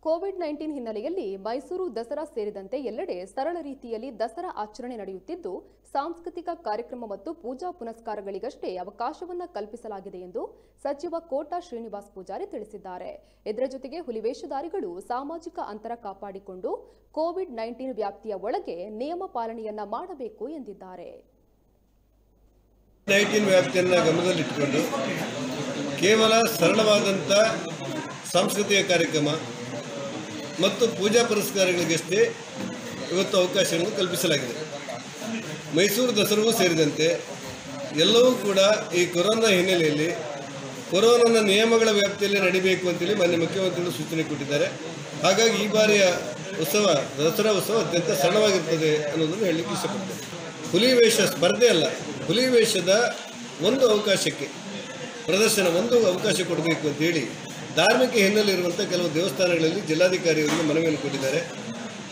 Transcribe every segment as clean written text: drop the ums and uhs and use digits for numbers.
COVID-19 ಹಿನ್ನೆಲೆಯಲ್ಲಿ ಮೈಸೂರು ದಸರಾ ಸೇರಿದಂತೆ ಎಲ್ಲೆಡೆ ಸರಳ ರೀತಿಯಲ್ಲಿ ದಸರಾ ಆಚರಣೆ ನಡೆಯುತ್ತಿದ್ದು ಸಾಂಸ್ಕೃತಿಕ ಕಾರ್ಯಕ್ರಮ ಮತ್ತು ಪೂಜಾ ಪುನಸ್ಕಾರಗಳಿಗಷ್ಟೇ ಅವಕಾಶವನ್ನು ಕಲ್ಪಿಸಲಾಗಿದೆ ಎಂದು ಸಚಿವ ಕೋಟ ಶ್ರೀನಿವಾಸ್ ಪೂಜಾರಿ ತಿಳಿಸಿದ್ದಾರೆ. ಇದರ ಜೊತೆಗೆ ಹುಲಿವೇಷಧಾರಿಗಳು ಸಾಮಾಜಿಕ ಅಂತರ ಕಾಪಾಡಿಕೊಂಡು ಕೋವಿಡ್-19 ವ್ಯಾಪ್ತಿಯ ಒಳಗೆ ನಿಯಮ ಪಾಲನೆಯನ್ನ ಮಾಡಬೇಕು ಎಂದಿದ್ದಾರೆ. 19 ವ್ಯಾಪ್ತಿಯನ್ನು ಗಮನದಲ್ಲಿಟ್ಟುಕೊಂಡು ಕೇವಲ ಸರಳವಾದಂಥ ಸಾಂಸ್ಕೃತಿಕ ಕಾರ್ಯಕ್ರಮ ಮತ್ತು ಪೂಜಾ ಪುರಸ್ಕಾರಗಳಿಗಷ್ಟೇ ಇವತ್ತು ಅವಕಾಶಗಳನ್ನು ಕಲ್ಪಿಸಲಾಗಿದೆ. ಮೈಸೂರು ದಸರಾವೂ ಸೇರಿದಂತೆ ಎಲ್ಲವೂ ಕೂಡ ಈ ಕೊರೋನಾ ಹಿನ್ನೆಲೆಯಲ್ಲಿ ಕೊರೋನಾನ ನಿಯಮಗಳ ವ್ಯಾಪ್ತಿಯಲ್ಲಿ ನಡೀಬೇಕು ಅಂತೇಳಿ ಮಾನ್ಯ ಮುಖ್ಯಮಂತ್ರಿಗಳು ಸೂಚನೆ ಕೊಟ್ಟಿದ್ದಾರೆ. ಹಾಗಾಗಿ ಈ ಬಾರಿಯ ಉತ್ಸವ ದಸರಾ ಉತ್ಸವ ಅತ್ಯಂತ ಸರಳವಾಗಿರ್ತದೆ ಅನ್ನೋದನ್ನು ಹೇಳಲಿಕ್ಕೆ ಇಷ್ಟಪಡ್ತೇನೆ. ಹುಲಿವೇಷ ಸ್ಪರ್ಧೆ ಅಲ್ಲ, ಹುಲಿವೇಷದ ಒಂದು ಅವಕಾಶಕ್ಕೆ ಪ್ರದರ್ಶನ ಒಂದು ಅವಕಾಶ ಕೊಡಬೇಕು ಅಂತೇಳಿ ಧಾರ್ಮಿಕ ಹಿನ್ನೆಲೆ ಇರುವಂಥ ಕೆಲವು ದೇವಸ್ಥಾನಗಳಲ್ಲಿ ಜಿಲ್ಲಾಧಿಕಾರಿಯವರಿಗೆ ಮನವಿಯನ್ನು ಕೊಟ್ಟಿದ್ದಾರೆ.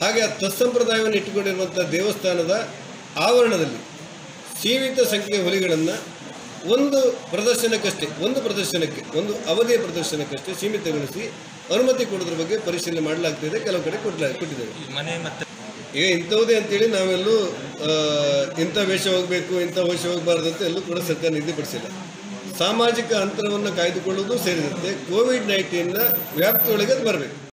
ಹಾಗೆ ಆ ತತ್ಸಂಪ್ರದಾಯವನ್ನು ಇಟ್ಟುಕೊಂಡಿರುವಂಥ ದೇವಸ್ಥಾನದ ಆವರಣದಲ್ಲಿ ಸೀಮಿತ ಸಂಖ್ಯೆಯ ಹುಲಿಗಳನ್ನು ಒಂದು ಒಂದು ಅವಧಿಯ ಪ್ರದರ್ಶನಕ್ಕಷ್ಟೇ ಸೀಮಿತಗೊಳಿಸಿ ಅನುಮತಿ ಕೊಡೋದ್ರ ಬಗ್ಗೆ ಪರಿಶೀಲನೆ ಮಾಡಲಾಗ್ತಿದೆ. ಕೆಲವು ಕಡೆ ಕೊಟ್ಟಿದ್ದೇವೆ. ಈಗ ಇಂಥವುದೇ ಅಂತೇಳಿ ನಾವೆಲ್ಲೂ ಇಂಥ ವೇಷ ಹೋಗಬೇಕು ಇಂಥ ವೇಷ ಹೋಗಬಾರ್ದು ಅಂತ ಎಲ್ಲೂ ಕೂಡ ಸರ್ಕಾರ ನಿಗದಿಪಡಿಸಿಲ್ಲ. ಸಾಮಾಜಿಕ ಅಂತರವನ್ನು ಕಾಯ್ದುಕೊಳ್ಳುವುದು ಸೇರಿದಂತೆ ಕೋವಿಡ್-19ನ ವ್ಯಾಪ್ತಿಯೊಳಗೆ ಅದು ಬರಬೇಕು.